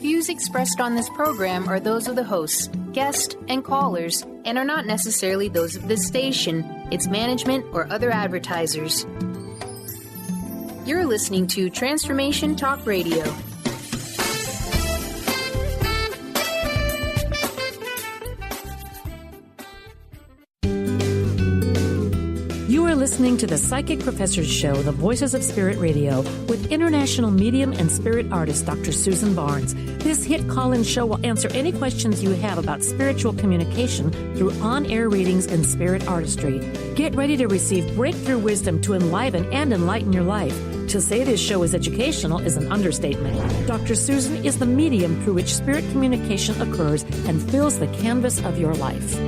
views expressed on this program are those of the hosts, guests, and callers, and are not necessarily those of this station, its management, or other advertisers. You're listening to Transformation Talk Radio. You are listening to the Psychic Professor's Show, The Voices of Spirit Radio, with international medium and spirit artist Dr. Susan Barnes. This hit call-in show will answer any questions you have about spiritual communication through on-air readings and spirit artistry. Get ready to receive breakthrough wisdom to enliven and enlighten your life. To say this show is educational is an understatement. Dr. Susan is the medium through which spirit communication occurs and fills the canvas of your life.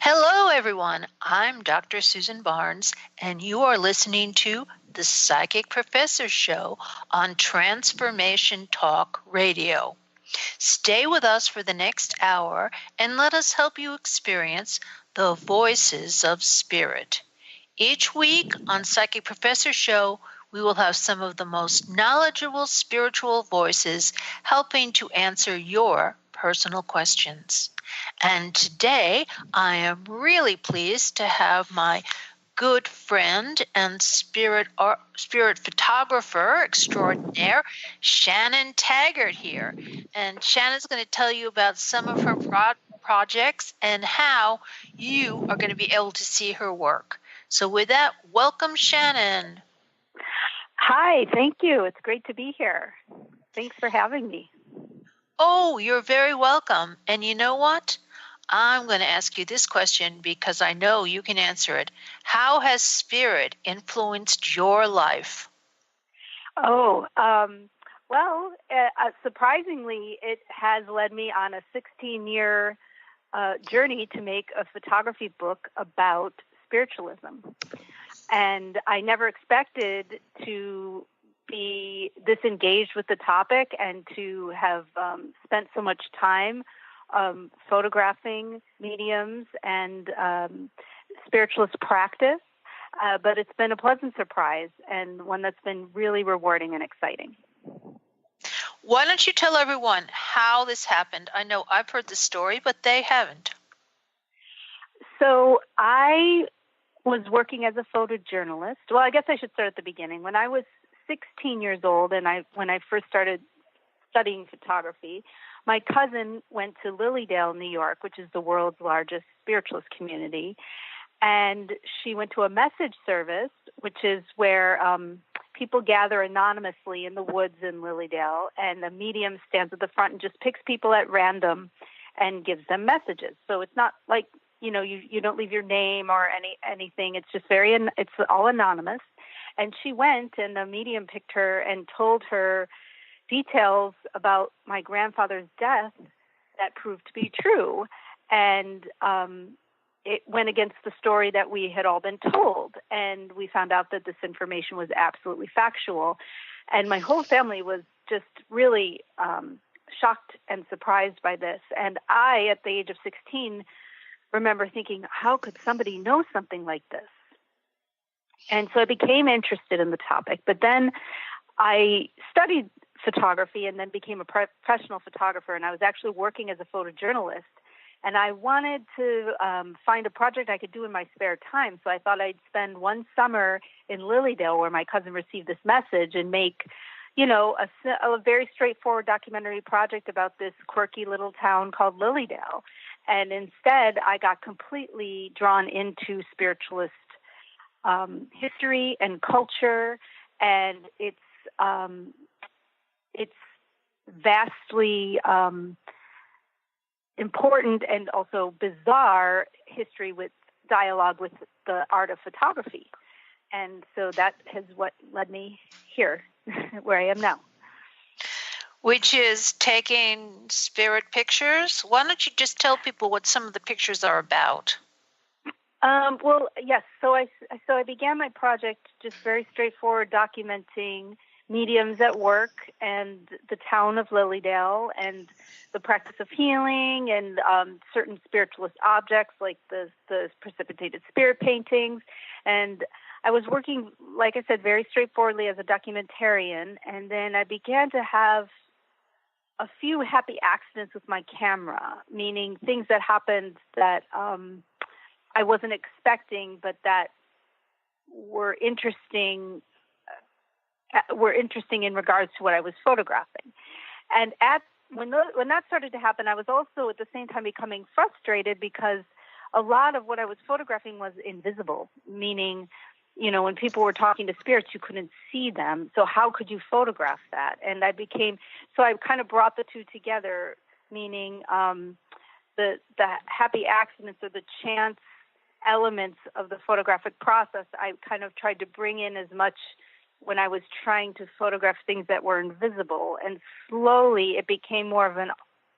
Hello, everyone. I'm Dr. Susan Barnes, and you are listening to the Psychic Professor's Show on Transformation Talk Radio. Stay with us for the next hour and let us help you experience the voices of spirit. Each week on Psychic Professor's Show, we will have some of the most knowledgeable spiritual voices helping to answer your personal questions. And today, I am really pleased to have my good friend and spirit photographer extraordinaire, Shannon Taggart, here. And Shannon's going to tell you about some of her projects and how you are going to be able to see her work. So with that, welcome, Shannon. Hi, thank you. It's great to be here. Thanks for having me. Oh, you're very welcome. And you know what? I'm going to ask you this question because I know you can answer it. How has spirit influenced your life? Surprisingly, it has led me on a 16-year journey to make a photography book about spiritualism. And I never expected to be this engaged with the topic and to have spent so much time photographing mediums and spiritualist practice. But it's been a pleasant surprise and one that's been really rewarding and exciting. Why don't you tell everyone how this happened? I know I've heard the story, but they haven't. So I was working as a photojournalist. Well, I guess I should start at the beginning. When I was 16 years old and when I first started studying photography, my cousin went to Lilydale, New York, which is the world's largest spiritualist community, and she went to a message service, which is where people gather anonymously in the woods in Lilydale, and the medium stands at the front and just picks people at random and gives them messages. So it's not like, you don't leave your name or anything. It's just it's all anonymous. And she went, and the medium picked her and told her details about my grandfather's death that proved to be true. And it went against the story that we had all been told. And we found out that this information was absolutely factual. And my whole family was just really shocked and surprised by this. And I, at the age of 16, remember thinking, how could somebody know something like this? And so I became interested in the topic. But then I studied photography and then became a professional photographer. And I was actually working as a photojournalist. And I wanted to find a project I could do in my spare time. So I thought I'd spend one summer in Lilydale where my cousin received this message and make, a very straightforward documentary project about this quirky little town called Lilydale. And instead, I got completely drawn into spiritualist history and culture, and it's vastly important and also bizarre history with dialogue with the art of photography. And so that is what led me here, where I am now. Which is taking spirit pictures. Why don't you just tell people what some of the pictures are about? Well, yes. So I began my project just very straightforward, documenting mediums at work and the town of Lilydale and the practice of healing and certain spiritualist objects like the precipitated spirit paintings. And I was working, like I said, very straightforwardly as a documentarian. And then I began to have a few happy accidents with my camera, meaning things that happened that I wasn't expecting, but that were interesting in regards to what I was photographing. And when that started to happen, I was also at the same time becoming frustrated because a lot of what I was photographing was invisible, meaning, when people were talking to spirits, you couldn't see them. So how could you photograph that? And I kind of brought the two together, meaning the happy accidents or the chance elements of the photographic process. I kind of tried to bring in as much when I was trying to photograph things that were invisible. And slowly it became more of an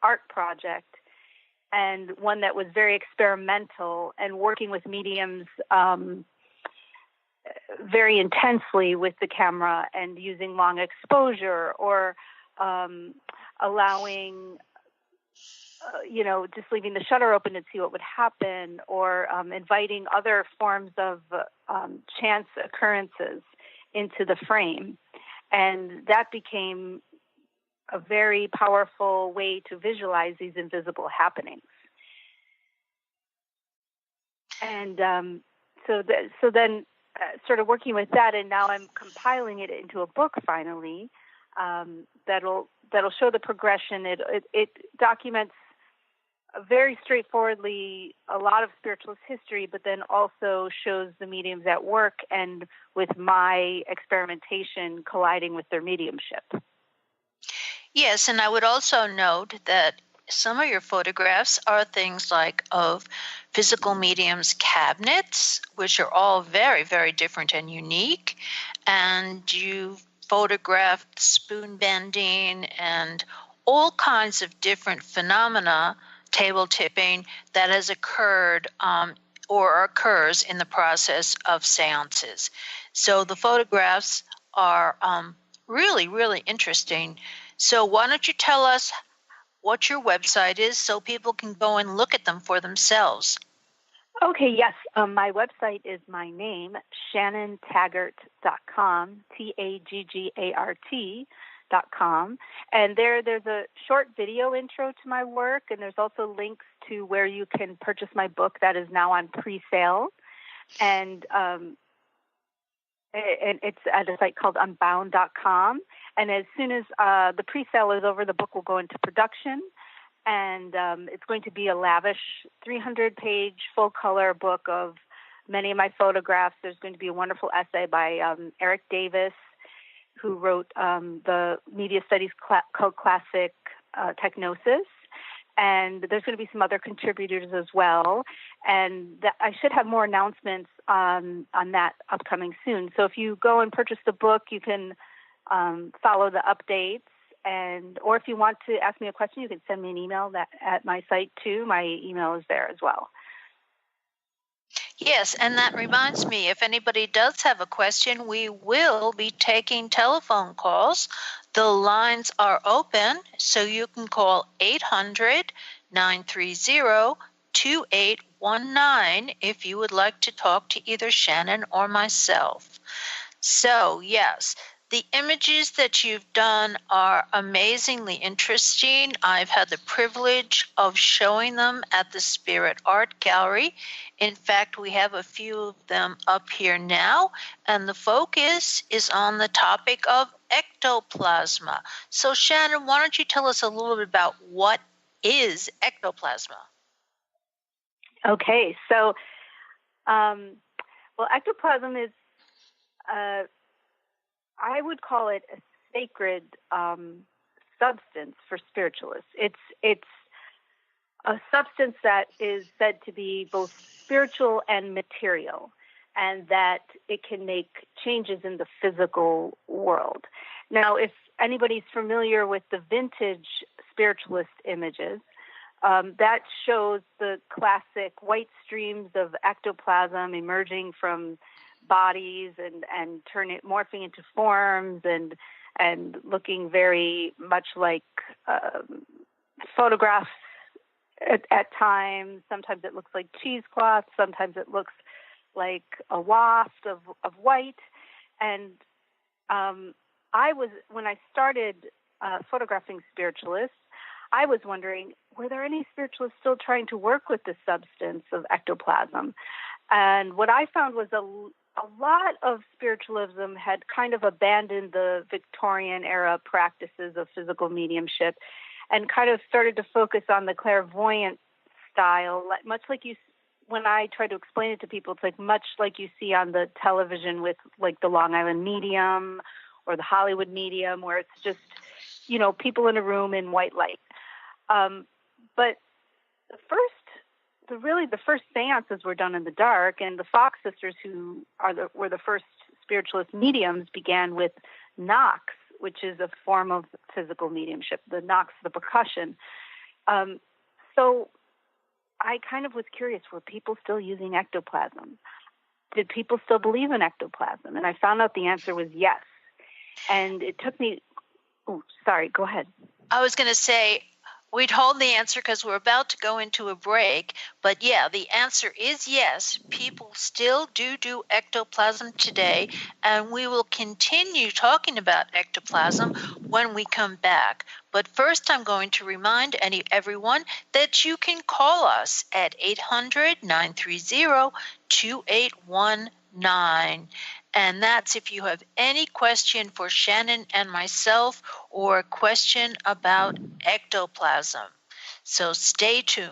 art project and one that was very experimental and working with mediums very intensely with the camera and using long exposure or allowing, just leaving the shutter open to see what would happen or inviting other forms of chance occurrences into the frame. And that became a very powerful way to visualize these invisible happenings. And so then started working with that, and now I'm compiling it into a book finally that'll show the progression. It documents very straightforwardly a lot of spiritualist history, but then also shows the mediums at work and with my experimentation colliding with their mediumship. Yes, and I would also note that some of your photographs are things like of physical mediums cabinets, which are all very, very different and unique. And you photographed spoon bending and all kinds of different phenomena, table tipping, that has occurred or occurs in the process of seances. So the photographs are really, really interesting. So why don't you tell us what your website is so people can go and look at them for themselves? Okay, yes. My website is my name, shannontaggart.com, TAGGART.com. And there's a short video intro to my work, and there's also links to where you can purchase my book that is now on pre-sale. And it's at a site called unbound.com. And as soon as the pre-sale is over, the book will go into production. And it's going to be a lavish 300-page full-color book of many of my photographs. There's going to be a wonderful essay by Eric Davis, who wrote the media studies called Classic Technosis. And there's going to be some other contributors as well. And I should have more announcements on that upcoming soon. So if you go and purchase the book, you can follow the updates. Or if you want to ask me a question, you can send me an email at my site too. My email is there as well. Yes, and that reminds me, if anybody does have a question, we will be taking telephone calls. The lines are open, so you can call 800-930-2819 if you would like to talk to either Shannon or myself. So, yes, the images that you've done are amazingly interesting. I've had the privilege of showing them at the Spirit Art Gallery. In fact, we have a few of them up here now, and the focus is on the topic of ectoplasma. So, Shannon, why don't you tell us a little bit about what is ectoplasma? Okay, so, ectoplasm is I would call it a sacred substance for spiritualists. It's a substance that is said to be both spiritual and material, and that it can make changes in the physical world. Now, if anybody's familiar with the vintage spiritualist images, that shows the classic white streams of ectoplasm emerging from bodies and morphing into forms and looking very much like photographs at times. Sometimes it looks like cheesecloth. Sometimes it looks like a waft of white. And when I started photographing spiritualists, I was wondering, were there any spiritualists still trying to work with the substance of ectoplasm? And what I found was a lot of spiritualism had kind of abandoned the Victorian era practices of physical mediumship and kind of started to focus on the clairvoyant style, much like when I try to explain it to people, it's like much like you see on the television with like the Long Island Medium or the Hollywood Medium, where it's just, people in a room in white light. But the first seances were done in the dark, and the Fox sisters, who were the first spiritualist mediums, began with knocks, which is a form of physical mediumship. The knocks, the percussion. So I kind of was curious, were people still using ectoplasm? Did people still believe in ectoplasm? And I found out the answer was yes. And it took me, go ahead. I was going to say, we'd hold the answer because we're about to go into a break. But yeah, the answer is yes. People still do ectoplasm today. And we will continue talking about ectoplasm when we come back. But first, I'm going to remind everyone that you can call us at 800-930-2819. And that's if you have any question for Shannon and myself or a question about ectoplasm. So stay tuned.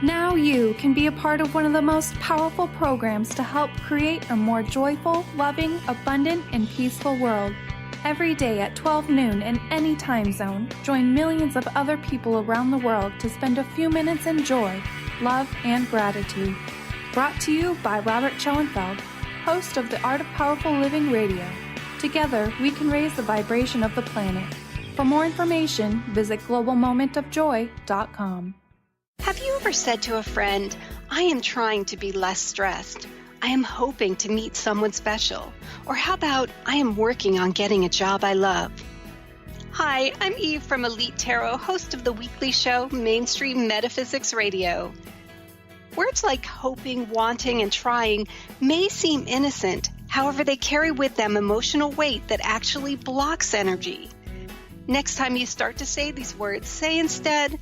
Now you can be a part of one of the most powerful programs to help create a more joyful, loving, abundant, and peaceful world. Every day at 12 noon in any time zone, join millions of other people around the world to spend a few minutes in joy, love, and gratitude. Brought to you by Robert Schoenfeld, host of the Art of Powerful Living Radio. Together, we can raise the vibration of the planet. For more information, visit globalmomentofjoy.com. Have you ever said to a friend, I am trying to be less stressed. I am hoping to meet someone special. Or how about, I am working on getting a job I love. Hi, I'm Eve from Elite Tarot, host of the weekly show Mainstream Metaphysics Radio. Words like hoping, wanting, and trying may seem innocent. However, they carry with them emotional weight that actually blocks energy. Next time you start to say these words, say instead,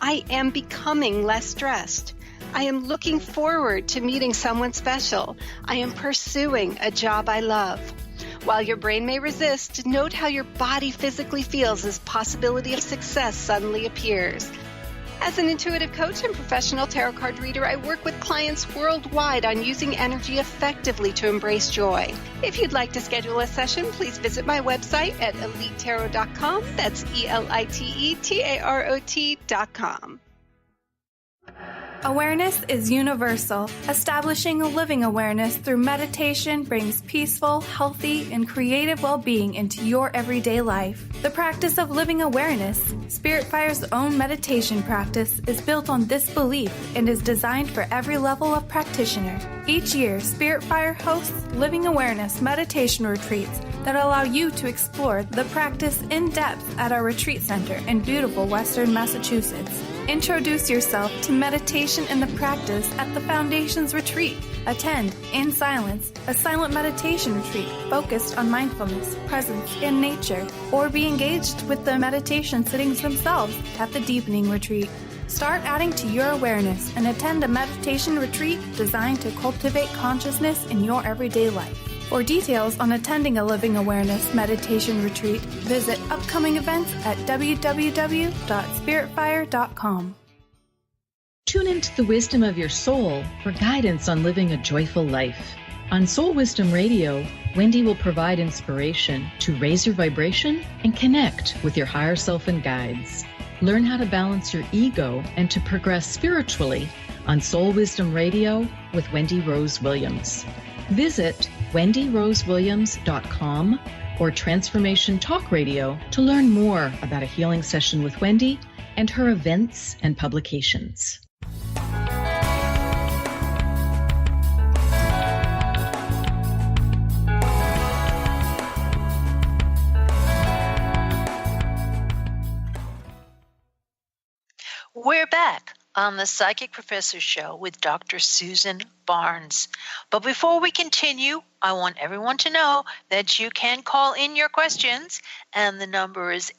I am becoming less stressed. I am looking forward to meeting someone special. I am pursuing a job I love. While your brain may resist, note how your body physically feels as possibility of success suddenly appears. As an intuitive coach and professional tarot card reader, I work with clients worldwide on using energy effectively to embrace joy. If you'd like to schedule a session, please visit my website at elitetarot.com. That's ELITETAROT.com. Awareness is universal. Establishing a living awareness through meditation brings peaceful, healthy, and creative well-being into your everyday life. The practice of living awareness, Spirit Fire's own meditation practice, is built on this belief and is designed for every level of practitioner. Each year, Spirit Fire hosts living awareness meditation retreats that allow you to explore the practice in depth at our retreat center in beautiful Western Massachusetts. Introduce yourself to meditation and the practice at the Foundation's retreat. Attend, in silence, a silent meditation retreat focused on mindfulness, presence, and nature, or be engaged with the meditation sittings themselves at the Deepening Retreat. Start adding to your awareness and attend a meditation retreat designed to cultivate consciousness in your everyday life. For details on attending a Living Awareness meditation retreat, visit upcoming events at www.spiritfire.com. Tune into the wisdom of your soul for guidance on living a joyful life. On Soul Wisdom Radio, Wendy will provide inspiration to raise your vibration and connect with your higher self and guides. Learn how to balance your ego and to progress spiritually on Soul Wisdom Radio with Wendy Rose Williams. Visit wendyrosewilliams.com or Transformation Talk Radio to learn more about a healing session with Wendy and her events and publications. We're back on the Psychic Professor Show with Dr. Susan Barnes. But before we continue, I want everyone to know that you can call in your questions, and the number is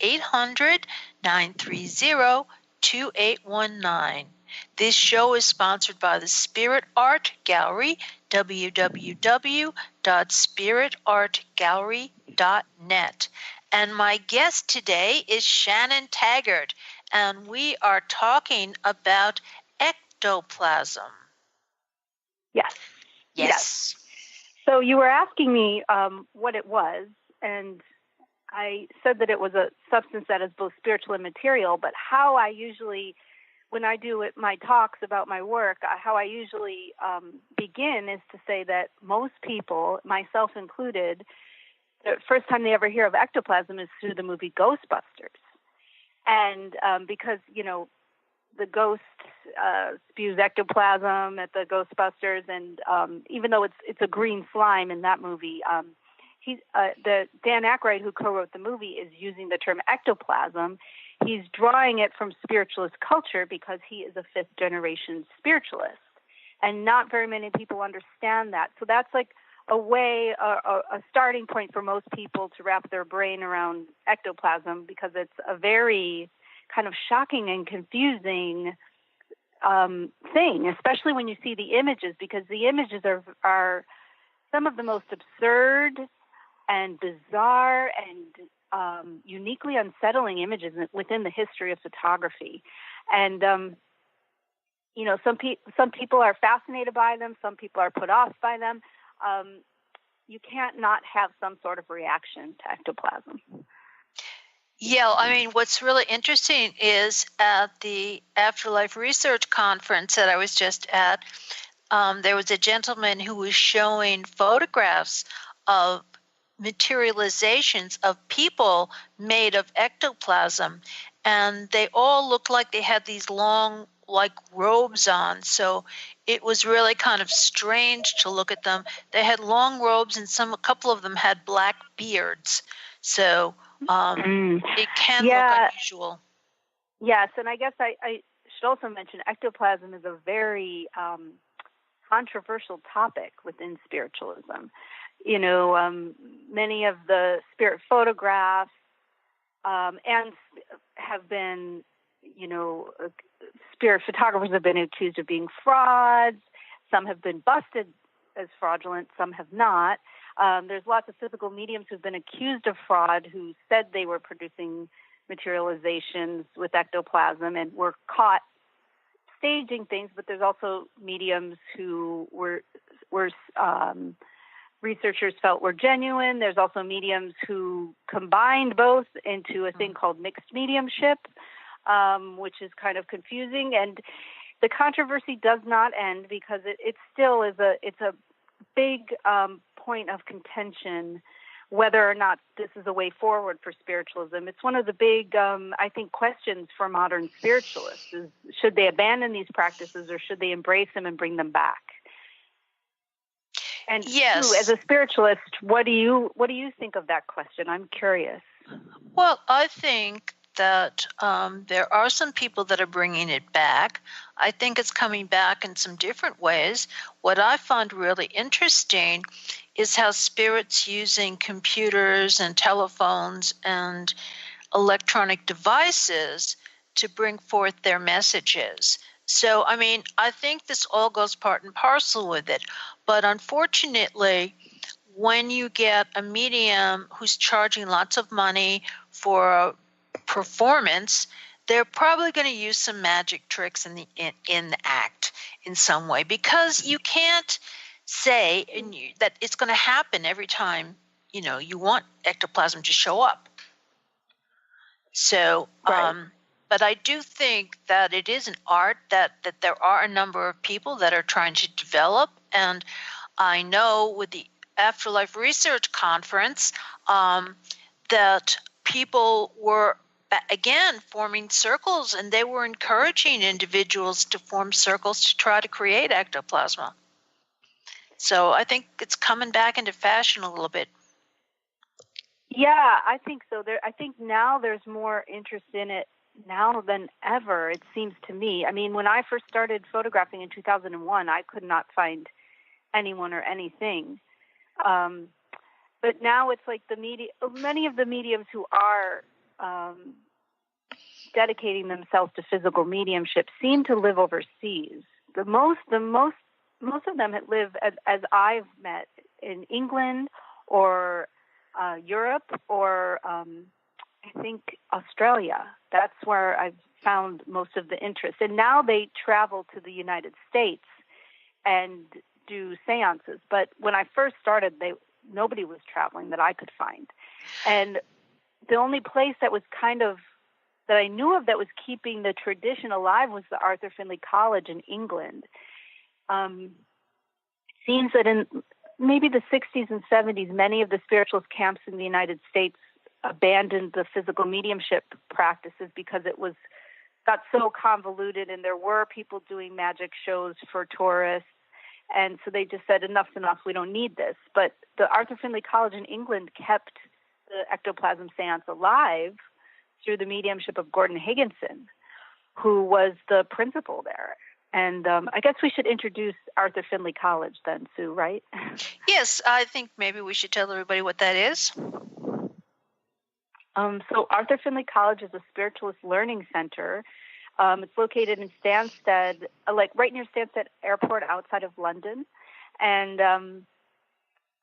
800-930-2819. This show is sponsored by the Spirit Art Gallery, www.spiritartgallery.net. And my guest today is Shannon Taggart, and we are talking about ectoplasm. Yes. So you were asking me what it was, and I said that it was a substance that is both spiritual and material, but how I usually, when I do my talks about my work, how I usually begin is to say that most people, myself included, the first time they ever hear of ectoplasm is through the movie Ghostbusters. And because, the ghost spews ectoplasm at the Ghostbusters, and even though it's a green slime in that movie, the Dan Aykroyd, who co-wrote the movie, is using the term ectoplasm. He's drawing it from spiritualist culture because he is a fifth-generation spiritualist, and not very many people understand that. So that's like a way, a starting point for most people to wrap their brain around ectoplasm, because it's a very kind of shocking and confusing thing, especially when you see the images, because the images are some of the most absurd and bizarre and uniquely unsettling images within the history of photography. And some people are fascinated by them, some people are put off by them. You can't not have some sort of reaction to ectoplasm. Yeah, I mean, what's really interesting is at the Afterlife Research Conference that I was just at, there was a gentleman who was showing photographs of materializations of people made of ectoplasm, and they all looked like they had these long, like, robes on. So it was really kind of strange to look at them. They had long robes, and a couple of them had black beards. So it can look unusual. Yes, and I guess I should also mention ectoplasm is a very controversial topic within spiritualism. Many of the spirit photographs and have been, spirit photographers have been accused of being frauds. Some have been busted as fraudulent, some have not. There's lots of physical mediums who've been accused of fraud who said they were producing materializations with ectoplasm and were caught staging things, but there's also mediums who were researchers felt were genuine. There's also mediums who combined both into a thing called mixed mediumship, which is kind of confusing. And the controversy does not end, because it still is a big point of contention whether or not this is a way forward for spiritualism. It's one of the big, I think, questions for modern spiritualists is, should they abandon these practices or should they embrace them and bring them back? And yes, you, as a spiritualist, what do you think of that question? I'm curious. Well, I think that there are some people that are bringing it back. I think it's coming back in some different ways. What I find really interesting is how spirits using computers and telephones and electronic devices to bring forth their messages. So, I mean, I think this all goes part and parcel with it. But unfortunately, when you get a medium who's charging lots of money for a performance, they're probably going to use some magic tricks in the act in some way, because you can't say that it's going to happen every time you want ectoplasm to show up. So, right. But I do think that it is an art that there are a number of people that are trying to develop, and I know with the afterlife research conference that people were, again, forming circles, and they were encouraging individuals to form circles to try to create ectoplasma. So I think it's coming back into fashion a little bit. Yeah, I think so. I think now there's more interest in it now than ever, it seems to me. I mean, when I first started photographing in 2001, I could not find anyone or anything. But now it's like many of the mediums who are dedicating themselves to physical mediumship seem to live overseas. Most of them live, as I've met, in England or Europe or I think Australia. That's where I've found most of the interest. And now they travel to the United States and do seances. But when I first started, nobody was traveling that I could find. And the only place that was that I knew of that was keeping the tradition alive was the Arthur Findlay College in England. It seems that in maybe the 60s and 70s, many of the spiritualist camps in the United States abandoned the physical mediumship practices because it got so convoluted, and there were people doing magic shows for tourists. And so they just said, enough's enough, we don't need this. But the Arthur Findlay College in England kept the ectoplasm seance alive through the mediumship of Gordon Higginson, who was the principal there. And I guess we should introduce Arthur Findlay College then, Sue, right? Yes, I think maybe we should tell everybody what that is. So Arthur Findlay College is a spiritualist learning center. It's located in Stansted, like right near Stansted Airport outside of London. And I'm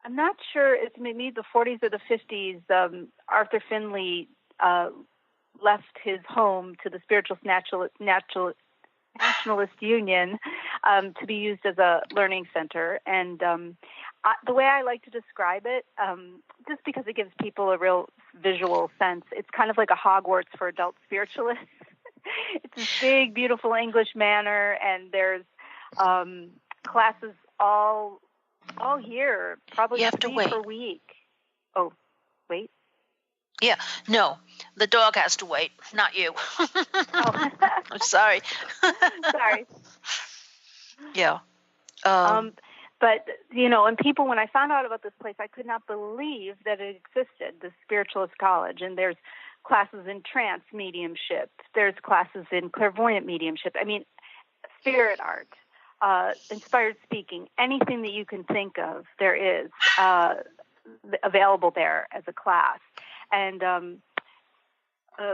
not sure, it's maybe the 40s or the 50s, Arthur Findlay left his home to the Spiritualist Nationalist Union to be used as a learning center. And the way I like to describe it, just because it gives people a real visual sense, it's kind of like a Hogwarts for adult spiritualists. It's this big, beautiful English manor, and there's classes all year, probably 3 per week. Oh, wait. Yeah, no, the dog has to wait, not you. Oh. I'm sorry. Sorry. Yeah. But, and people, when I found out about this place, I could not believe that it existed, the Spiritualist College. And there's classes in trance mediumship. There's classes in clairvoyant mediumship. I mean, spirit art, inspired speaking, anything that you can think of, there is available there as a class. And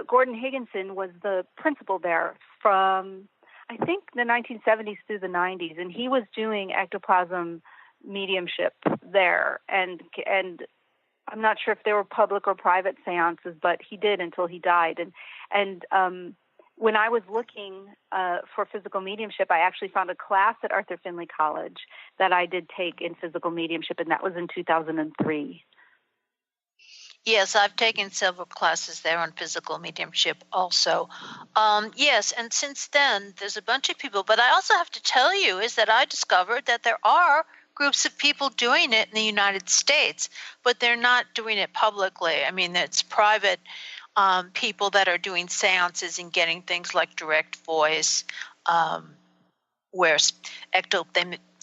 Gordon Higginson was the principal there from, I think, the 1970s through the 90s, and he was doing ectoplasm mediumship there. And I'm not sure if they were public or private seances, but he did until he died. And when I was looking for physical mediumship, I actually found a class at Arthur Findlay College that I did take in physical mediumship, and that was in 2003. Yes, I've taken several classes there on physical mediumship also. Yes, and since then, there's a bunch of people. But I also have to tell you is that I discovered that there are groups of people doing it in the United States, but they're not doing it publicly. I mean, it's private people that are doing seances and getting things like direct voice, where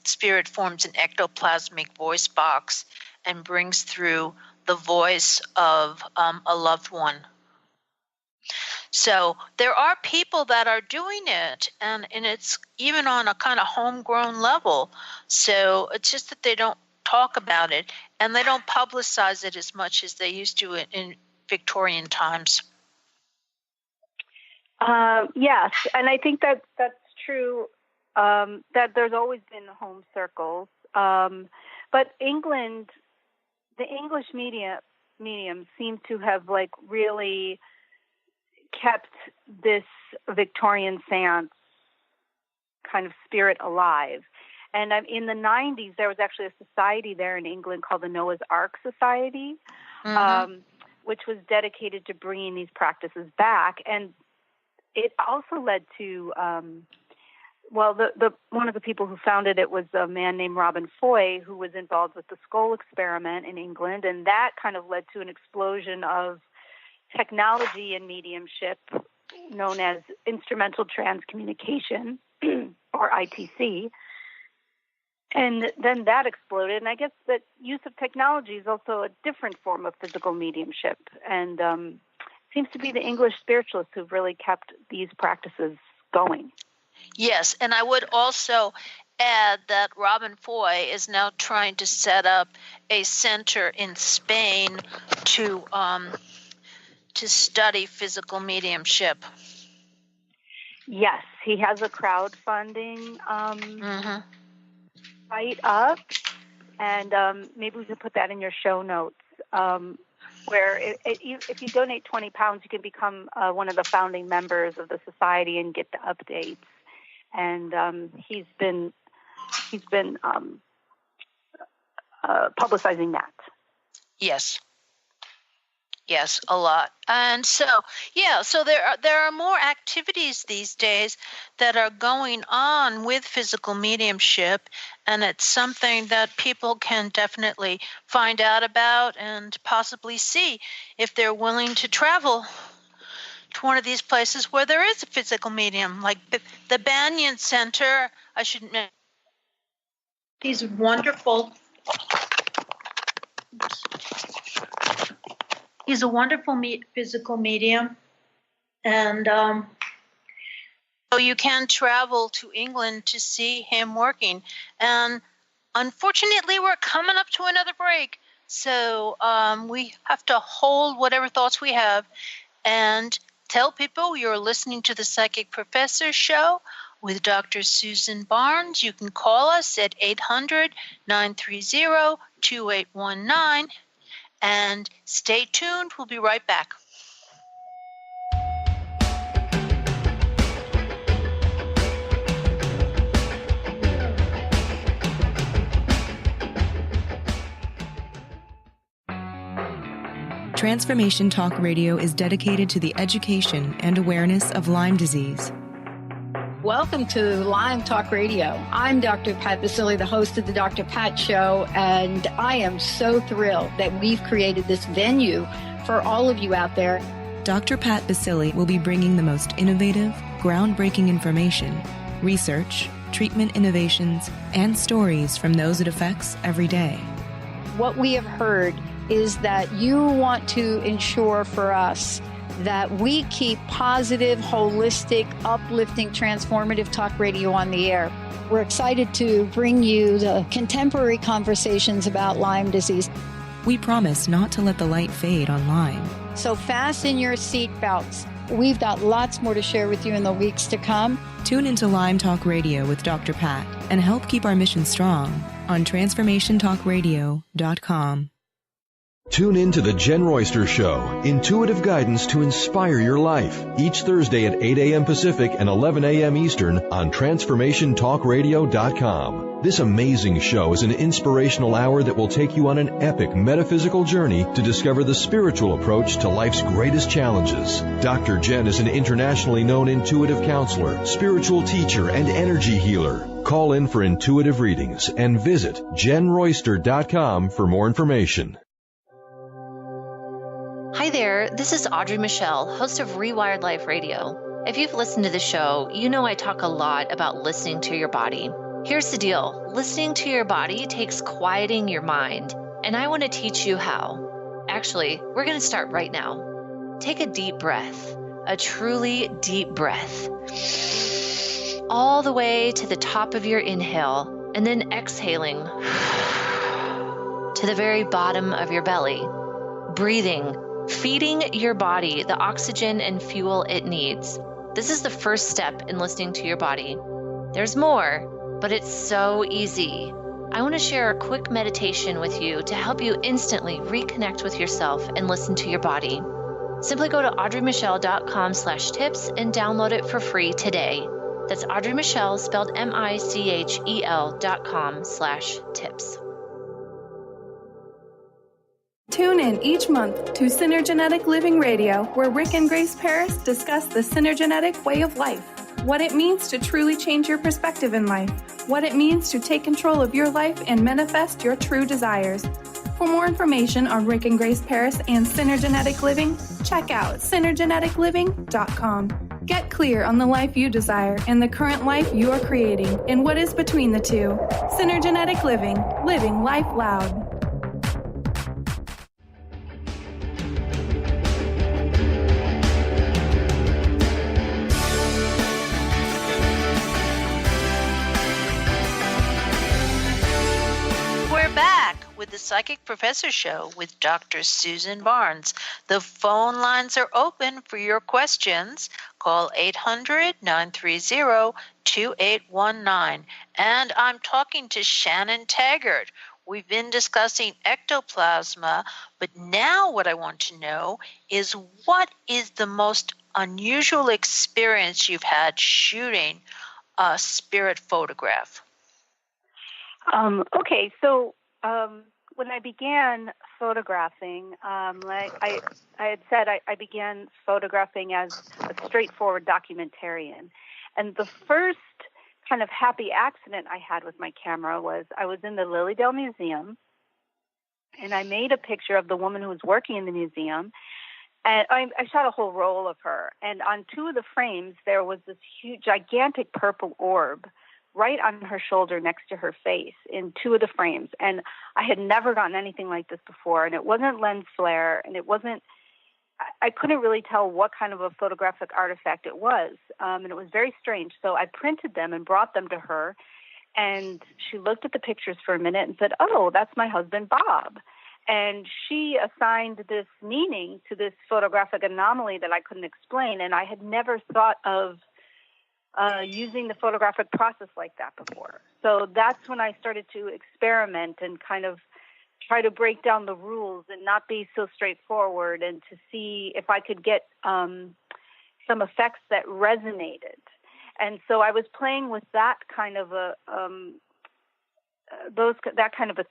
spirit forms an ectoplasmic voice box and brings through the voice of a loved one. So there are people that are doing it, and it's even on a kind of homegrown level. So it's just that they don't talk about it, and they don't publicize it as much as they used to in Victorian times. Yes, and I think that's true, that there's always been home circles. But England, the English mediums seem to have really kept this Victorian seance kind of spirit alive. And in the 90s, there was actually a society there in England called the Noah's Ark Society, which was dedicated to bringing these practices back. And it also led to well, the one of the people who founded it was a man named Robin Foy, who was involved with the skull experiment in England, and that kind of led to an explosion of technology and mediumship known as instrumental transcommunication, or ITC. And then that exploded, and I guess that use of technology is also a different form of physical mediumship, and seems to be the English spiritualists who've really kept these practices going. Yes, and I would also add that Robin Foy is now trying to set up a center in Spain to study physical mediumship. Yes, he has a crowdfunding site up, and maybe we could put that in your show notes, where if you donate £20, you can become one of the founding members of the society and get the updates. And he's been publicizing that. Yes, a lot. And so there are more activities these days that are going on with physical mediumship, and it's something that people can definitely find out about and possibly see if they're willing to travel to one of these places where there is a physical medium, like the Banyan Center. I should mention these wonderful. He's a wonderful physical medium, and so you can travel to England to see him working. And unfortunately, we're coming up to another break, so we have to hold whatever thoughts we have and tell people you're listening to the Psychic Professor Show with Dr. Susan Barnes. You can call us at 800-930-2819. And stay tuned. We'll be right back. Transformation Talk Radio is dedicated to the education and awareness of Lyme disease. Welcome to Lyme Talk Radio. I'm Dr. Pat Basile, the host of the Dr. Pat Show, and I am so thrilled that we've created this venue for all of you out there. Dr. Pat Basile will be bringing the most innovative, groundbreaking information, research, treatment innovations, and stories from those it affects every day. What we have heard is that you want to ensure for us that we keep positive, holistic, uplifting, transformative talk radio on the air. We're excited to bring you the contemporary conversations about Lyme disease. We promise not to let the light fade on Lyme. So fasten your seatbelts. We've got lots more to share with you in the weeks to come. Tune into Lyme Talk Radio with Dr. Pat and help keep our mission strong on TransformationTalkRadio.com. Tune in to The Jen Royster Show, intuitive guidance to inspire your life, each Thursday at 8 a.m. Pacific and 11 a.m. Eastern on TransformationTalkRadio.com. This amazing show is an inspirational hour that will take you on an epic metaphysical journey to discover the spiritual approach to life's greatest challenges. Dr. Jen is an internationally known intuitive counselor, spiritual teacher, and energy healer. Call in for intuitive readings and visit JenRoyster.com for more information. Hi there, this is Audrey Michelle, host of Rewired Life Radio. If you've listened to the show, you know I talk a lot about listening to your body. Here's the deal. Listening to your body takes quieting your mind, and I want to teach you how. Actually, we're going to start right now. Take a deep breath, a truly deep breath, all the way to the top of your inhale, and then exhaling to the very bottom of your belly. Breathing, feeding your body the oxygen and fuel it needs. This is the first step in listening to your body. There's more, but it's so easy. I want to share a quick meditation with you to help you instantly reconnect with yourself and listen to your body. Simply go to audreymichelle.com/tips and download it for free today. That's Audrey Michelle, spelled MICHEL.com/tips. Tune in each month to Synergenetic Living Radio, where Rick and Grace Paris discuss the synergenetic way of life. what it means to truly change your perspective in life, what it means to take control of your life and manifest your true desires. For more information on Rick and Grace Paris and Synergenetic Living, check out synergeneticliving.com. Get clear on the life you desire and the current life you are creating and what is between the two. Synergenetic Living, living life loud. With the Psychic Professor Show with Dr. Susan Barnes. The phone lines are open for your questions. Call 800-930-2819. And I'm talking to Shannon Taggart. We've been discussing ectoplasma, but now what I want to know is what is the most unusual experience you've had shooting a spirit photograph? Okay, so when I began photographing, like I had said, I began photographing as a straightforward documentarian. And the first kind of happy accident I had with my camera was I was in the Lilydale Museum, and I made a picture of the woman who was working in the museum. And I shot a whole roll of her. And on two of the frames, there was this huge, gigantic purple orb right on her shoulder next to her face in two of the frames. And I had never gotten anything like this before. And it wasn't lens flare, and I couldn't really tell what kind of a photographic artifact it was. And it was very strange. So I printed them and brought them to her. And she looked at the pictures for a minute and said, "Oh, that's my husband, Bob." And she assigned this meaning to this photographic anomaly that I couldn't explain. And I had never thought of using the photographic process like that before. So that's when I started to experiment and kind of try to break down the rules and not be so straightforward, and to see if I could get some effects that resonated. And so I was playing with that kind of a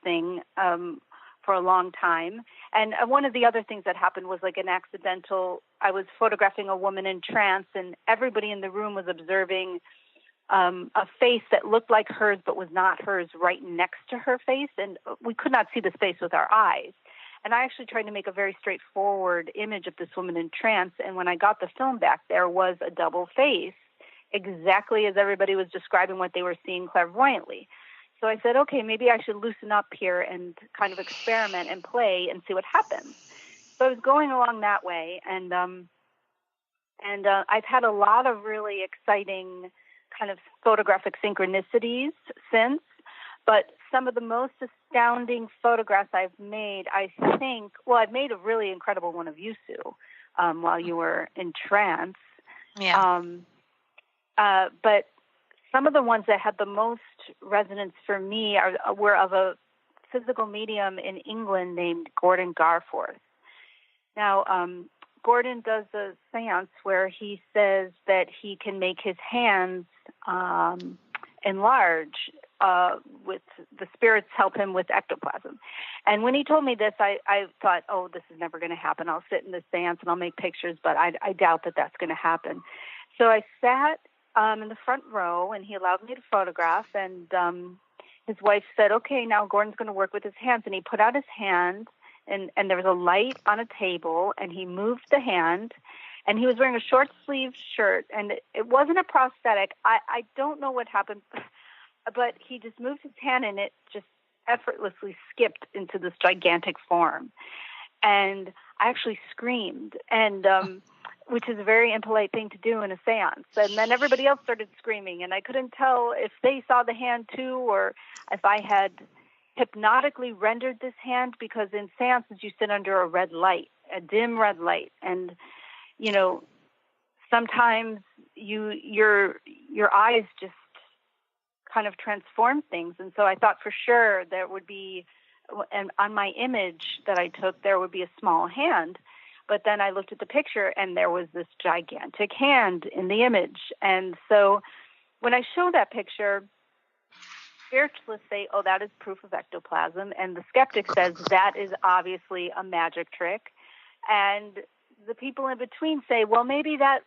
thing for a long time. And one of the other things that happened was like an accidental, I was photographing a woman in trance, and everybody in the room was observing a face that looked like hers but was not hers right next to her face, and we could not see this face with our eyes. And I actually tried to make a very straightforward image of this woman in trance, and when I got the film back, there was a double face, exactly as everybody was describing what they were seeing clairvoyantly. So I said, okay, maybe I should loosen up here and kind of experiment and play and see what happens. So I was going along that way, and I've had a lot of really exciting kind of photographic synchronicities since. But some of the most astounding photographs I've made, I've made a really incredible one of you, Sue, while you were in trance. Yeah. But some of the ones that had the most resonance for me were of a physical medium in England named Gordon Garforth. Now, Gordon does a seance where he says that he can make his hands enlarge with the spirits help him with ectoplasm. And when he told me this, I thought, oh, this is never going to happen. I'll sit in this seance and I'll make pictures, but I doubt that that's going to happen. So I sat in the front row, and he allowed me to photograph, and his wife said, okay, now Gordon's going to work with his hands. And he put out his hand, and there was a light on a table, and he moved the hand, and he was wearing a short-sleeved shirt, and it wasn't a prosthetic. I don't know what happened, but he just moved his hand, and it just effortlessly skipped into this gigantic form. And I actually screamed, and which is a very impolite thing to do in a seance. And then everybody else started screaming, and I couldn't tell if they saw the hand too, or if I had hypnotically rendered this hand, because in seances you sit under a red light, a dim red light, and sometimes your eyes just kind of transform things. And so I thought for sure there would be, and on my image that I took, there would be a small hand. But then I looked at the picture, and there was this gigantic hand in the image. And so when I show that picture, spiritualists say, oh, that is proof of ectoplasm. And the skeptic says that is obviously a magic trick. And the people in between say, well, maybe that,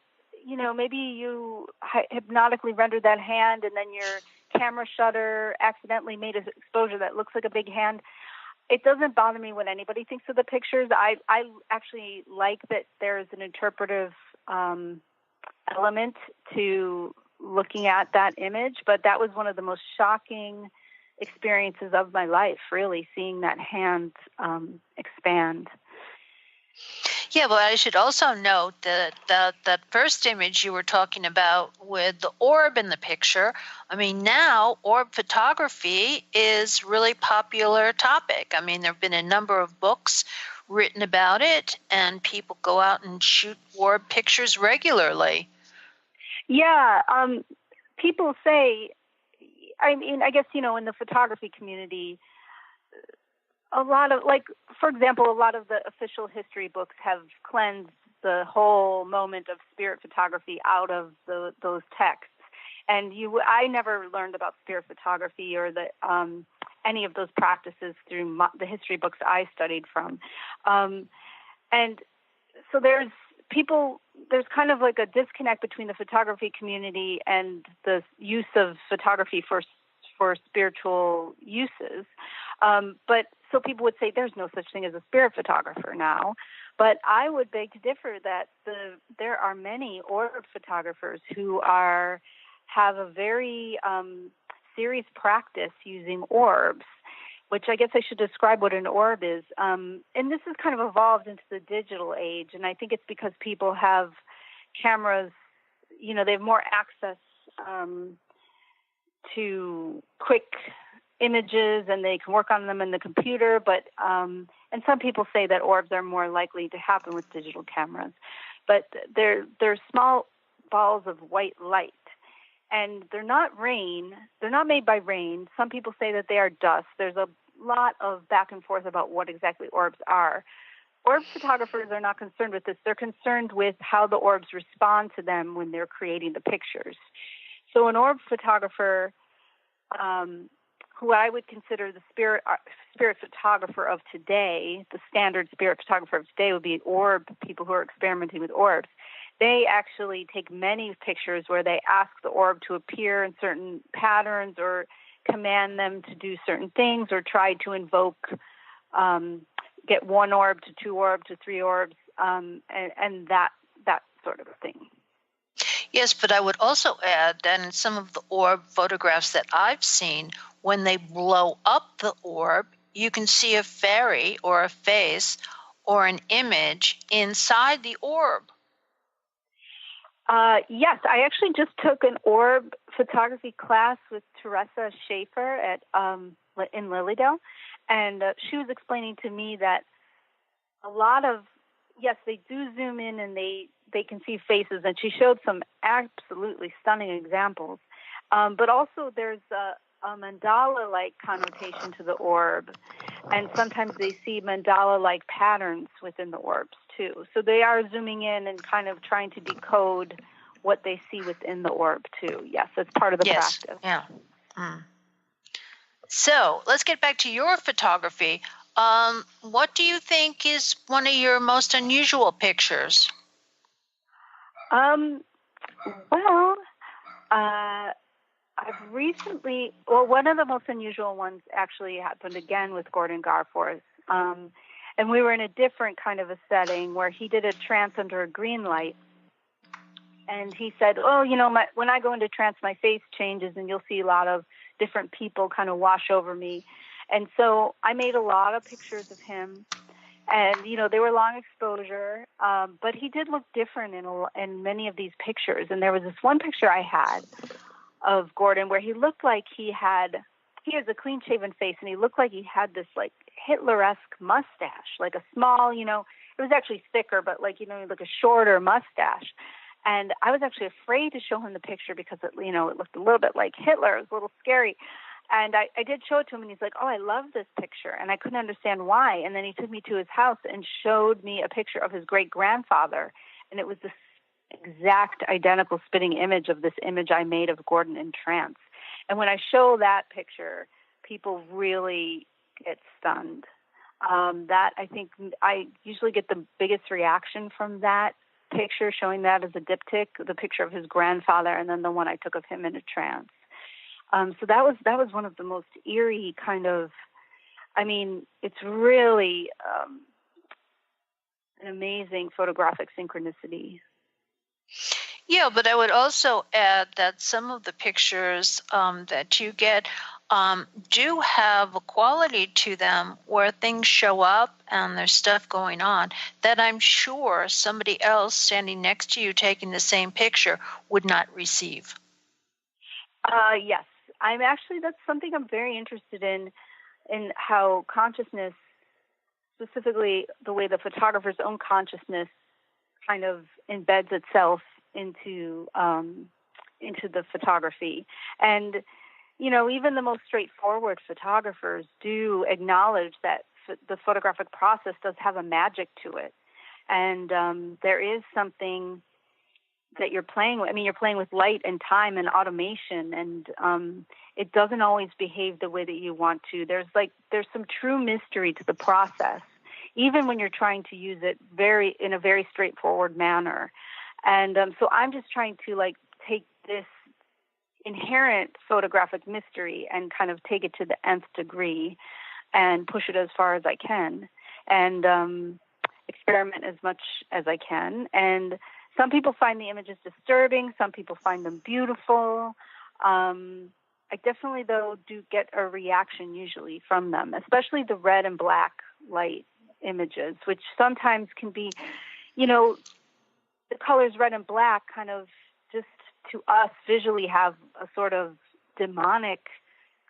maybe you hypnotically rendered that hand and then your camera shutter accidentally made an exposure that looks like a big hand. It doesn't bother me what anybody thinks of the pictures. I actually like that there's an interpretive element to looking at that image, but that was one of the most shocking experiences of my life, really, seeing that hand expand. Yeah, well, I should also note that first image you were talking about with the orb in the picture. I mean, now orb photography is really popular topic. I mean, there have been a number of books written about it, and people go out and shoot orb pictures regularly. Yeah, people say, I mean, I guess, in the photography community, a lot of, for example, a lot of the official history books have cleansed the whole moment of spirit photography out of those texts. And I never learned about spirit photography or any of those practices through the history books I studied from. And so there's kind of like a disconnect between the photography community and the use of photography for spiritual uses. But so people would say there's no such thing as a spirit photographer now. But I would beg to differ that there are many orb photographers who have a very serious practice using orbs, which I guess I should describe what an orb is. And this has kind of evolved into the digital age. And I think it's because people have cameras, they have more access to quick images, and they can work on them in the computer. But and some people say that orbs are more likely to happen with digital cameras. But they're small balls of white light, and they're not rain. They're not made by rain. Some people say that they are dust. There's a lot of back and forth about what exactly orbs are. Orb photographers are not concerned with this. They're concerned with how the orbs respond to them when they're creating the pictures. So an orb photographer, who I would consider the spirit photographer of today, the standard spirit photographer of today would be people who are experimenting with orbs. They actually take many pictures where they ask the orb to appear in certain patterns or command them to do certain things or try to invoke, get one orb to two orbs to three orbs, and that sort of thing. Yes, but I would also add that in some of the orb photographs that I've seen, when they blow up the orb, you can see a fairy or a face or an image inside the orb. Yes, I actually just took an orb photography class with Teresa Schaefer in Lilydale, and she was explaining to me that a lot of, yes, they do zoom in and they can see faces, and she showed some absolutely stunning examples. But also there's a mandala-like connotation to the orb, and sometimes they see mandala-like patterns within the orbs too. So they are zooming in and kind of trying to decode what they see within the orb too. Yes, that's part of the practice. Yeah. So let's get back to your photography. What do you think is one of your most unusual pictures? I've recently, one of the most unusual ones actually happened again with Gordon Garforth. And we were in a different kind of a setting where he did a trance under a green light. And he said, when I go into trance, my face changes and you'll see a lot of different people kind of wash over me. And so I made a lot of pictures of him. And, they were long exposure, but he did look different in many of these pictures. And there was this one picture I had of Gordon where he looked like he has a clean-shaven face, and he looked like he had this, like, Hitler-esque mustache, like a small, it was actually thicker, but, like a shorter mustache. And I was actually afraid to show him the picture because, it looked a little bit like Hitler. It was a little scary. And I did show it to him, and he's like, oh, I love this picture. And I couldn't understand why. And then he took me to his house and showed me a picture of his great-grandfather. And it was this exact identical spitting image of this image I made of Gordon in trance. And when I show that picture, people really get stunned. That, I think, I usually get the biggest reaction from that picture showing that as a diptych, the picture of his grandfather, and then the one I took of him in a trance. So that was one of the most eerie kind of, I mean, it's really an amazing photographic synchronicity. Yeah, but I would also add that some of the pictures that you get do have a quality to them where things show up and there's stuff going on that I'm sure somebody else standing next to you taking the same picture would not receive. Yes. That's something I'm very interested in how consciousness, specifically the way the photographer's own consciousness kind of embeds itself into the photography. And, you know, even the most straightforward photographers do acknowledge that the photographic process does have a magic to it. And there is something that you're playing with. I mean, you're playing with light and time and automation, and it doesn't always behave the way that you want to. There's some true mystery to the process, even when you're trying to use it in a very straightforward manner. And so I'm just trying to take this inherent photographic mystery and kind of take it to the nth degree and push it as far as I can, and experiment as much as I can. And some people find the images disturbing. Some people find them beautiful. I definitely, though, do get a reaction usually from them, especially the red and black light images, which sometimes can be, you know, the colors red and black kind of just to us visually have a sort of demonic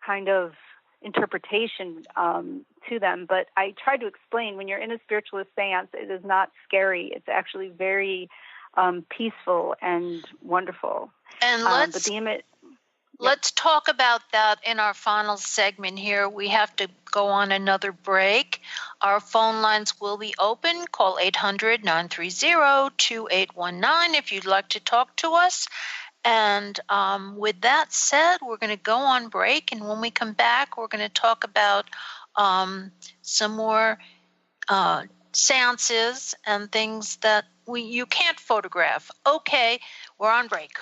kind of interpretation to them. But I try to explain, when you're in a spiritualist seance, it is not scary. It's actually very peaceful and wonderful. And let's talk about that in our final segment here. We have to go on another break. Our phone lines will be open. Call 800-930-2819 if you'd like to talk to us. And with that said, we're going to go on break. And when we come back, we're going to talk about some more seances and things that you can't photograph. Okay, we're on break.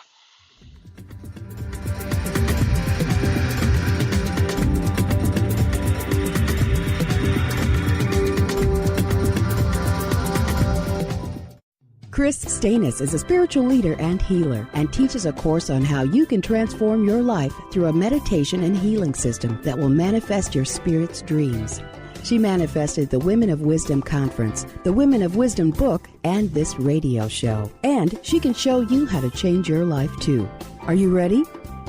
Chris Stanis is a spiritual leader and healer and teaches a course on how you can transform your life through a meditation and healing system that will manifest your spirit's dreams. She manifested the Women of Wisdom Conference, the Women of Wisdom book, and this radio show. And she can show you how to change your life too. Are you ready?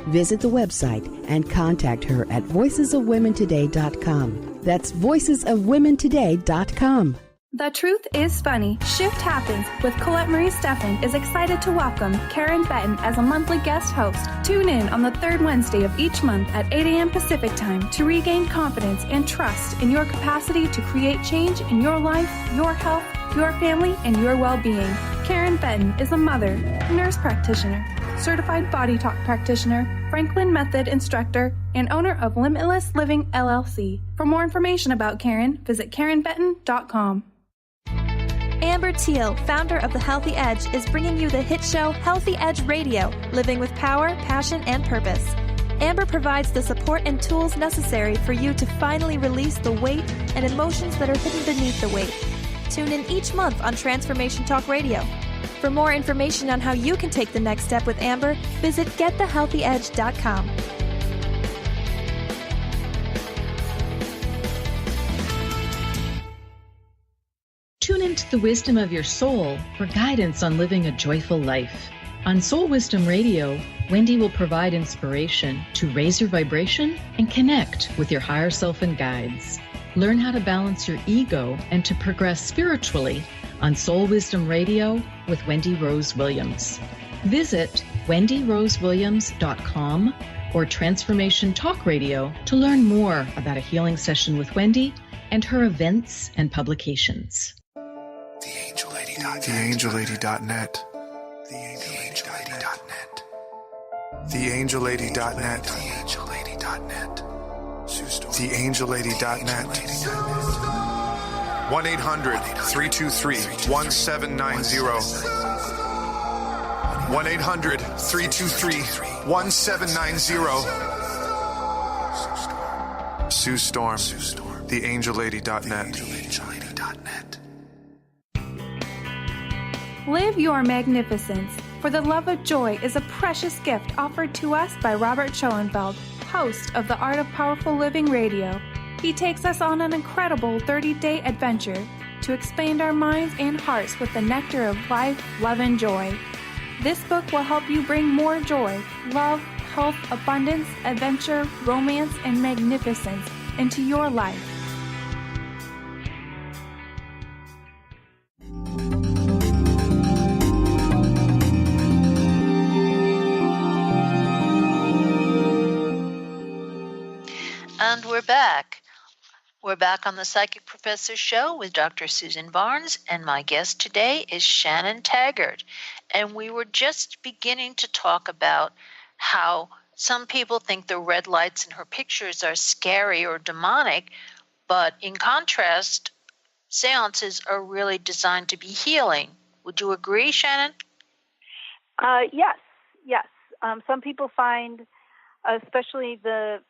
Visit the website and contact her at voicesofwomentoday.com. That's voicesofwomentoday.com. The Truth is Funny. Shift Happens with Colette Marie Steffen is excited to welcome Karen Benton as a monthly guest host. Tune in on the third Wednesday of each month at 8 a.m. Pacific Time to regain confidence and trust in your capacity to create change in your life, your health, your family, and your well-being. Karen Benton is a mother, nurse practitioner, certified body talk practitioner, Franklin Method instructor, and owner of Limitless Living LLC. For more information about Karen, visit KarenBenton.com. Amber Teal, founder of The Healthy Edge, is bringing you the hit show Healthy Edge Radio, living with power, passion, and purpose. Amber provides the support and tools necessary for you to finally release the weight and emotions that are hidden beneath the weight. Tune in each month on Transformation Talk Radio. For more information on how you can take the next step with Amber, visit getthehealthyedge.com. Tune into the wisdom of your soul for guidance on living a joyful life. On Soul Wisdom Radio, Wendy will provide inspiration to raise your vibration and connect with your higher self and guides. Learn how to balance your ego and to progress spiritually on Soul Wisdom Radio with Wendy Rose Williams. Visit wendyrosewilliams.com or Transformation Talk Radio to learn more about a healing session with Wendy and her events and publications. TheAngelLady.net. TheAngelLady.net. TheAngelLady.net. TheAngelLady.net. 1-800-323-1790. 1-800-323-1790. Sue Storm, theangellady.net. Live your magnificence, for the love of joy is a precious gift offered to us by Robert Schoenfeld, host of the Art of Powerful Living Radio. He takes us on an incredible 30-day adventure to expand our minds and hearts with the nectar of life, love, and joy. This book will help you bring more joy, love, health, abundance, adventure, romance, and magnificence into your life. And we're back. We're back on the Psychic Professor Show with Dr. Susan Barnes, and my guest today is Shannon Taggart. And we were just beginning to talk about how some people think the red lights in her pictures are scary or demonic, but in contrast, seances are really designed to be healing. Would you agree, Shannon? Yes. Some people find, especially the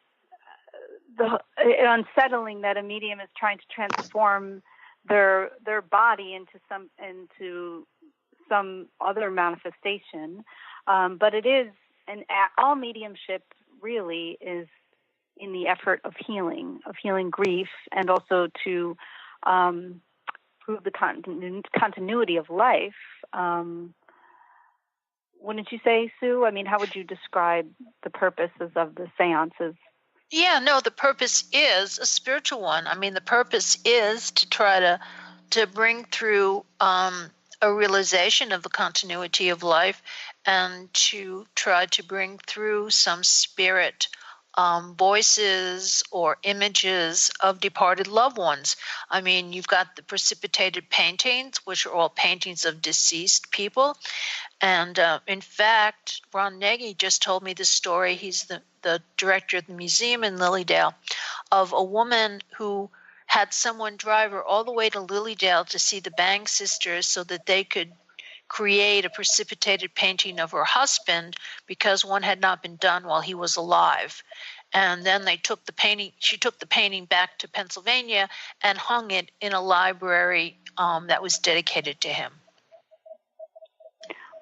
unsettling that a medium is trying to transform their body into some other manifestation, but it is all mediumship really is in the effort of healing grief, and also to prove the continuity of life. Wouldn't you say, Sue? I mean, how would you describe the purposes of the seances? Yeah, no, the purpose is a spiritual one. I mean, the purpose is to try to bring through a realization of the continuity of life, and to try to bring through some spirit voices or images of departed loved ones. I mean, you've got the precipitated paintings, which are all paintings of deceased people. And in fact, Ron Nagy just told me this story. He's the director of the museum in Lilydale, of a woman who had someone drive her all the way to Lilydale to see the Bang sisters so that they could create a precipitated painting of her husband, because one had not been done while he was alive. And then she took the painting back to Pennsylvania and hung it in a library that was dedicated to him.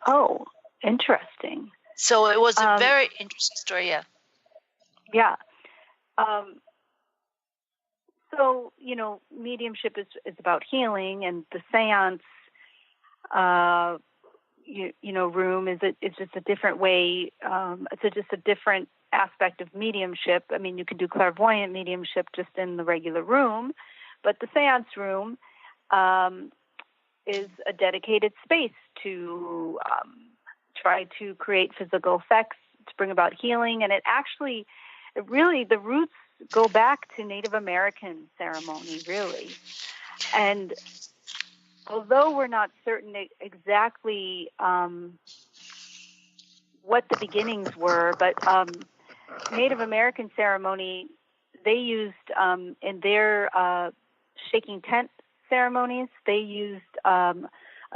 Oh, interesting. So it was a very interesting story, yeah. Yeah. So, mediumship is about healing, and the seance, room is just a different way. It's just a different aspect of mediumship. I mean, you can do clairvoyant mediumship just in the regular room, but the seance room is a dedicated space to try to create physical effects to bring about healing. And the roots go back to Native American ceremony, really. And although we're not certain exactly what the beginnings were, but Native American ceremony, they used in their shaking tent ceremonies, they used a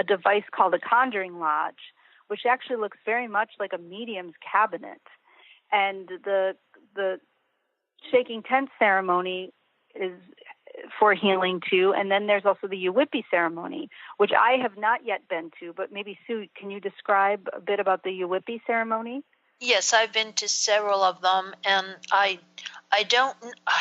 device called a conjuring lodge, which actually looks very much like a medium's cabinet. And the shaking tent ceremony is for healing too. And then there's also the Yuwipi ceremony, which I have not yet been to, but maybe Sue, can you describe a bit about the Yuwipi ceremony? Yes, I've been to several of them, and I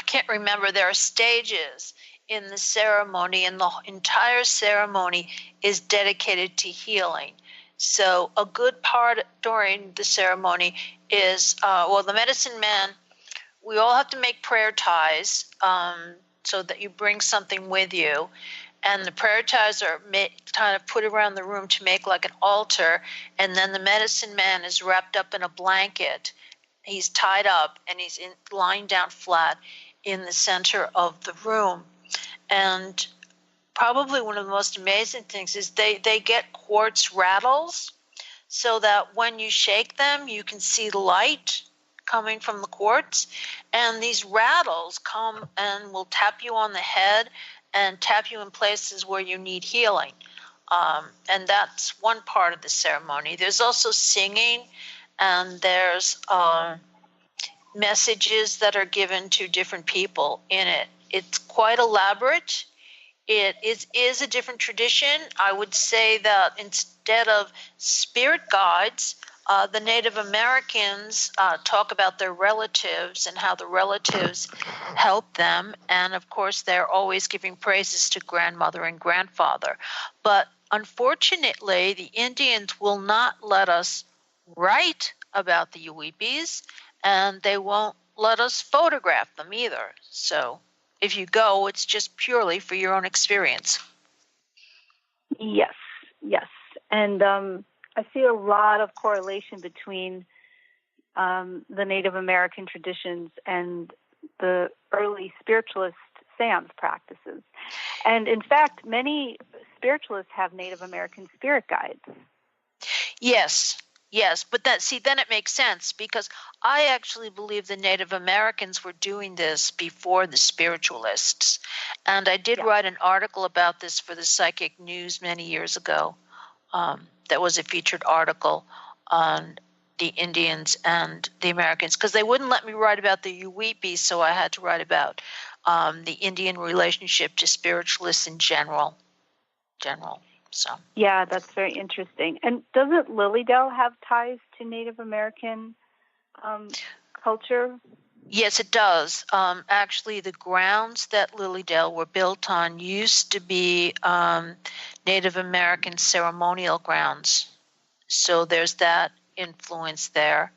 can't remember. There are stages in the ceremony, and the entire ceremony is dedicated to healing. So a good part during the ceremony is, the medicine man, we all have to make prayer ties so that you bring something with you. And the prayer ties are kind of put around the room to make like an altar. And then the medicine man is wrapped up in a blanket. He's tied up, and he's lying down flat in the center of the room. And probably one of the most amazing things is they get quartz rattles so that when you shake them, you can see light coming from the quartz. And these rattles come and will tap you on the head and tap you in places where you need healing. And that's one part of the ceremony. There's also singing, and there's messages that are given to different people in it. It's quite elaborate. It is a different tradition. I would say that instead of spirit guides, the Native Americans talk about their relatives and how the relatives help them. And of course, they're always giving praises to grandmother and grandfather. But unfortunately, the Indians will not let us write about the Yuwipis, and they won't let us photograph them either. So if you go, it's just purely for your own experience. Yes. And I see a lot of correlation between the Native American traditions and the early spiritualist seance practices. And in fact, many spiritualists have Native American spirit guides. Yes, but then it makes sense, because I actually believe the Native Americans were doing this before the spiritualists. And I did write an article about this for the Psychic News many years ago. That was a featured article on the Indians and the Americans, because they wouldn't let me write about the Yuwipis, so I had to write about the Indian relationship to spiritualists in general. So. Yeah, that's very interesting. And doesn't Lilydale have ties to Native American culture? Yes, it does. Actually, the grounds that Lilydale were built on used to be Native American ceremonial grounds. So there's that influence there.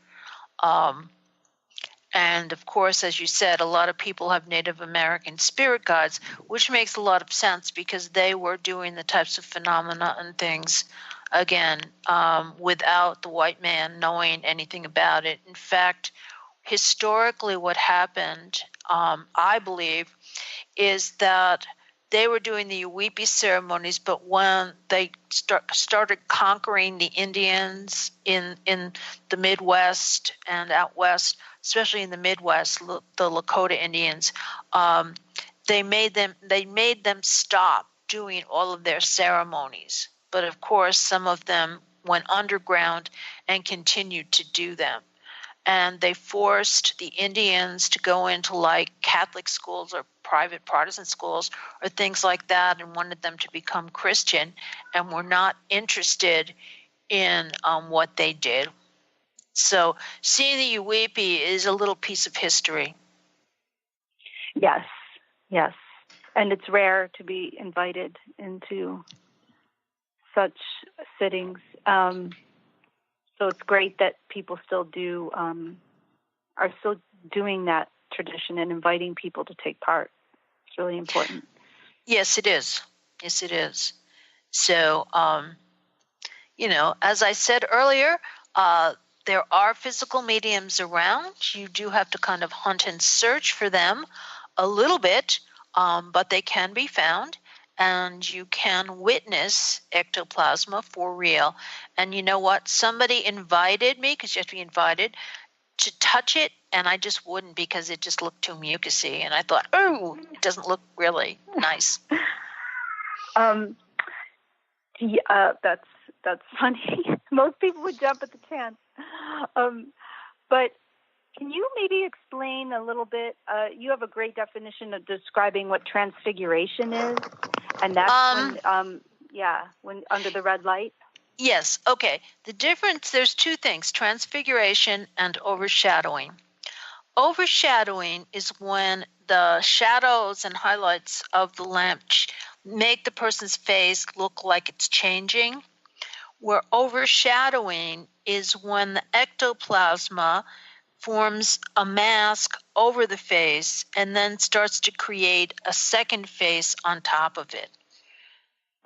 And of course, as you said, a lot of people have Native American spirit guides, which makes a lot of sense, because they were doing the types of phenomena and things, again, without the white man knowing anything about it. In fact, historically what happened, I believe, is that they were doing the Yuwipi ceremonies, but when they started conquering the Indians in the Midwest and out west, especially in the Midwest, the Lakota Indians, they made them stop doing all of their ceremonies. But of course, some of them went underground and continued to do them. And they forced the Indians to go into like Catholic schools or private Protestant schools or things like that, and wanted them to become Christian, and were not interested in what they did. So seeing the Yuwipi is a little piece of history. Yes. And it's rare to be invited into such sittings. So it's great that people still are still doing that tradition and inviting people to take part. It's really important. Yes, it is. So, as I said earlier, there are physical mediums around. You do have to kind of hunt and search for them a little bit, but they can be found. And you can witness ectoplasma for real. And you know what? Somebody invited me, because you have to be invited, to touch it, and I just wouldn't, because it just looked too mucusy. And I thought, oh, it doesn't look really nice. That's funny. Most people would jump at the chance. But can you maybe explain a little bit? You have a great definition of describing what transfiguration is. And that's when under the red light? Yes. Okay. The difference, there's two things, transfiguration and overshadowing. Overshadowing is when the shadows and highlights of the lamp make the person's face look like it's changing. Where overshadowing is when the ectoplasma forms a mask over the face and then starts to create a second face on top of it.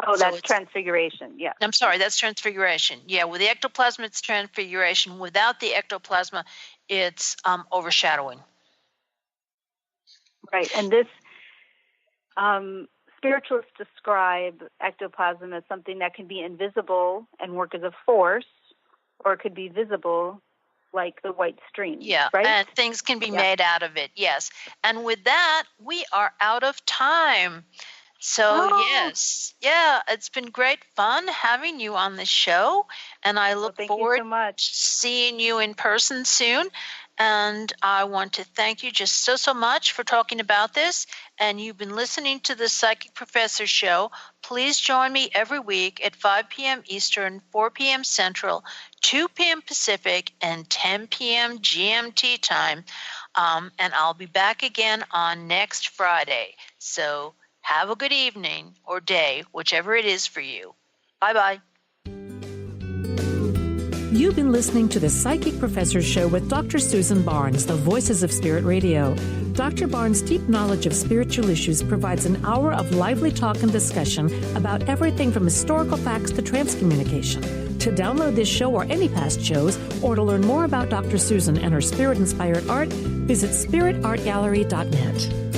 Oh, so that's transfiguration, yeah. I'm sorry, that's transfiguration. Yeah, with the ectoplasma, it's transfiguration. Without the ectoplasma, it's overshadowing. Right, and this spiritualists describe ectoplasm as something that can be invisible and work as a force, or it could be visible like the white stream. Yeah, right? And things can be made out of it, yes. And with that, we are out of time. So, yes. Yeah, it's been great fun having you on the show, and I look forward to seeing you in person soon. And I want to thank you just so much for talking about this. And you've been listening to the Psychic Professor Show. Please join me every week at 5 p.m. Eastern, 4 p.m. Central, 2 p.m. Pacific, and 10 p.m. GMT time. And I'll be back again on next Friday. So have a good evening or day, whichever it is for you. Bye-bye. You've been listening to the Psychic Professor Show with Dr. Susan Barnes, the Voices of Spirit Radio. Dr. Barnes' deep knowledge of spiritual issues provides an hour of lively talk and discussion about everything from historical facts to transcommunication. To download this show or any past shows, or to learn more about Dr. Susan and her spirit-inspired art, visit spiritartgallery.net.